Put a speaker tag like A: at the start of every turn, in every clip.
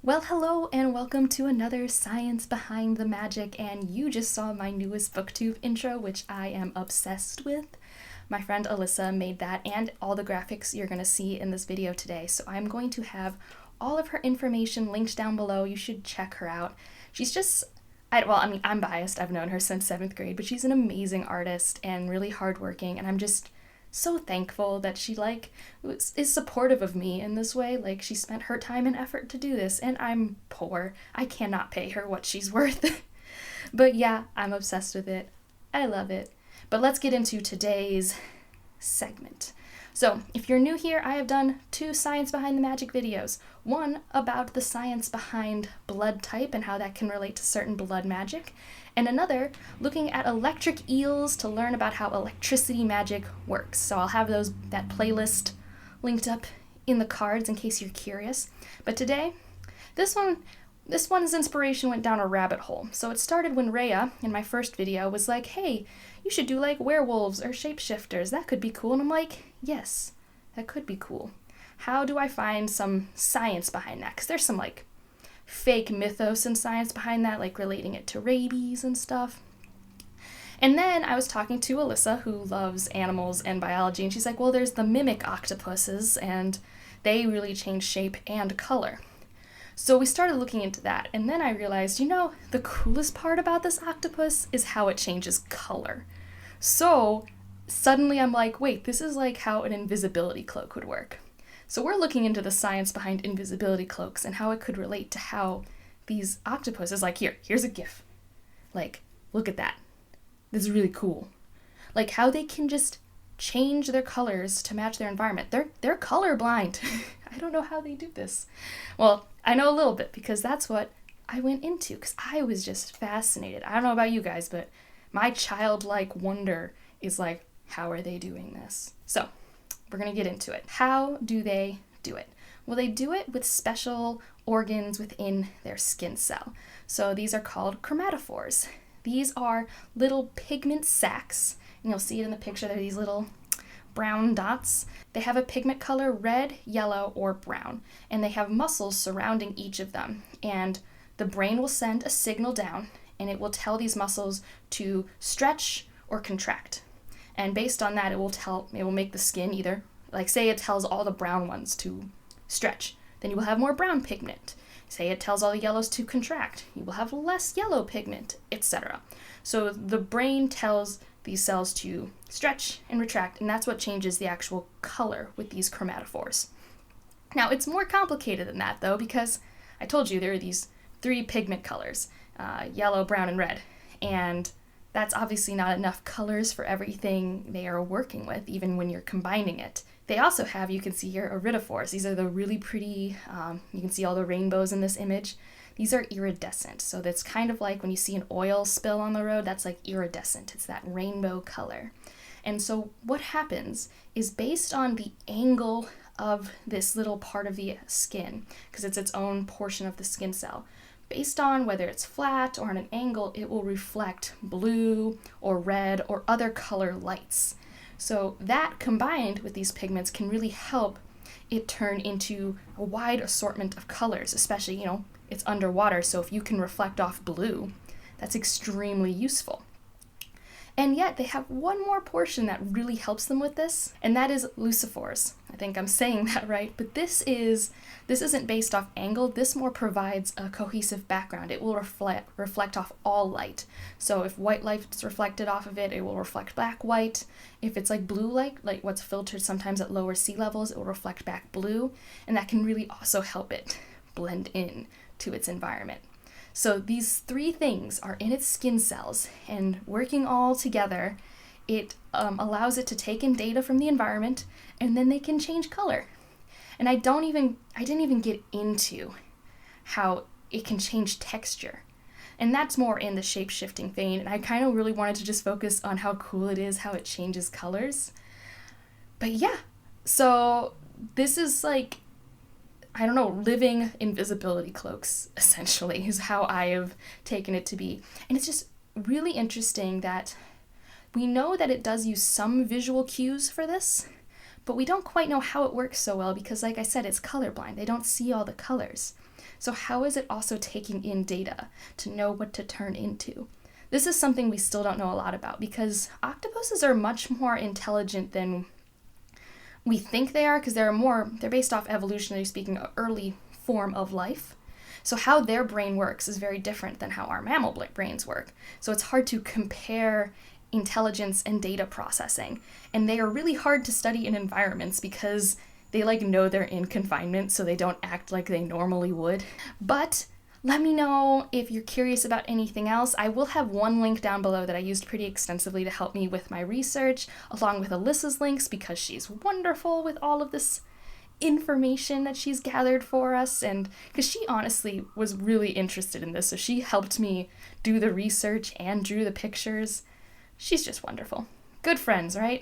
A: Well, hello and welcome to another Science Behind the Magic, and you just saw my newest booktube intro, which I am obsessed with. My friend Alyssa made that and all the graphics you're going to see in this video today, so I'm going to have all of her information linked down below. You should check her out. She's just, I'm biased. I've known her since 7th grade, but she's an amazing artist and really hardworking, and I'm just so thankful that she is supportive of me in this way. She spent her time and effort to do this, and I'm poor. I cannot pay her what she's worth. But yeah, I'm obsessed with it. I love it. But let's get into today's segment. So, if you're new here, I have done 2 Science Behind the Magic videos. One about the science behind blood type and how that can relate to certain blood magic, and another looking at electric eels to learn about how electricity magic works. So I'll have that playlist linked up in the cards in case you're curious. But today, this one's inspiration went down a rabbit hole. So it started when Rhea, in my first video, was like, hey, you should do werewolves or shapeshifters. That could be cool. And I'm like, yes, that could be cool. How do I find some science behind that? Because there's some fake mythos and science behind that, relating it to rabies and stuff. And then I was talking to Alyssa, who loves animals and biology, and she's like, well, there's the mimic octopuses, and they really change shape and color. So we started looking into that, and then I realized, the coolest part about this octopus is how it changes color. So suddenly I'm like, wait, this is how an invisibility cloak would work. So we're looking into the science behind invisibility cloaks and how it could relate to how these octopuses, here's a GIF. Look at that. This is really cool. How they can just change their colors to match their environment. They're colorblind. I don't know how they do this. Well, I know a little bit because that's what I went into because I was just fascinated. I don't know about you guys, but my childlike wonder is how are they doing this? So, we're going to get into it. How do they do it? Well, they do it with special organs within their skin cell. So these are called chromatophores. These are little pigment sacs, and you'll see it in the picture. They're these little brown dots. They have a pigment color red, yellow, or brown, and they have muscles surrounding each of them. And the brain will send a signal down, and it will tell these muscles to stretch or contract. And based on that, it will make the skin either, say it tells all the brown ones to stretch, then you will have more brown pigment. Say it tells all the yellows to contract, you will have less yellow pigment, etc. So the brain tells these cells to stretch and retract, and that's what changes the actual color with these chromatophores. Now, it's more complicated than that, though, because I told you there are these 3 pigment colors, yellow, brown, and red, and that's obviously not enough colors for everything they are working with, even when you're combining it. They also have, you can see here, iridophores. These are the really pretty, you can see all the rainbows in this image. These are iridescent, so that's kind of like when you see an oil spill on the road, that's iridescent. It's that rainbow color. And so what happens is based on the angle of this little part of the skin, because it's its own portion of the skin cell, based on whether it's flat or on an angle, it will reflect blue or red or other color lights. So that combined with these pigments can really help it turn into a wide assortment of colors, especially, it's underwater, so if you can reflect off blue, that's extremely useful. And yet they have one more portion that really helps them with this, and that is lucifores. I think I'm saying that right, but this isn't based off angle. This more provides a cohesive background. It will reflect off all light. So if white light's reflected off of it, it will reflect back white. If it's blue light, what's filtered sometimes at lower sea levels, it will reflect back blue, and that can really also help it blend in to its environment. So these 3 things are in its skin cells, and working all together, it allows it to take in data from the environment, and then they can change color. And I didn't even get into how it can change texture. And that's more in the shape-shifting vein, and I kind of really wanted to just focus on how cool it is, how it changes colors. But yeah, so this is living invisibility cloaks, essentially, is how I have taken it to be. And it's just really interesting that we know that it does use some visual cues for this, but we don't quite know how it works so well because, like I said, it's colorblind. They don't see all the colors. So how is it also taking in data to know what to turn into? This is something we still don't know a lot about because octopuses are much more intelligent than we think they are, because they're based off, evolutionarily speaking, an early form of life. So how their brain works is very different than how our mammal brains work. So it's hard to compare intelligence and data processing. And they are really hard to study in environments because they know they're in confinement, so they don't act like they normally would. But let me know if you're curious about anything else. I will have one link down below that I used pretty extensively to help me with my research, along with Alyssa's links, because she's wonderful with all of this information that she's gathered for us, and because she honestly was really interested in this, so she helped me do the research and drew the pictures. She's just wonderful. Good friends, right?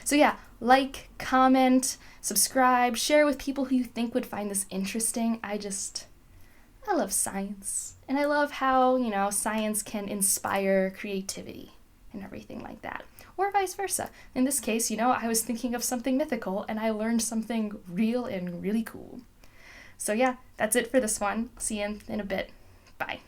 A: So yeah, like, comment, subscribe, share with people who you think would find this interesting. I love science, and I love how, science can inspire creativity and everything like that. Or vice versa. In this case, I was thinking of something mythical and I learned something real and really cool. So yeah, that's it for this one. See you in a bit. Bye.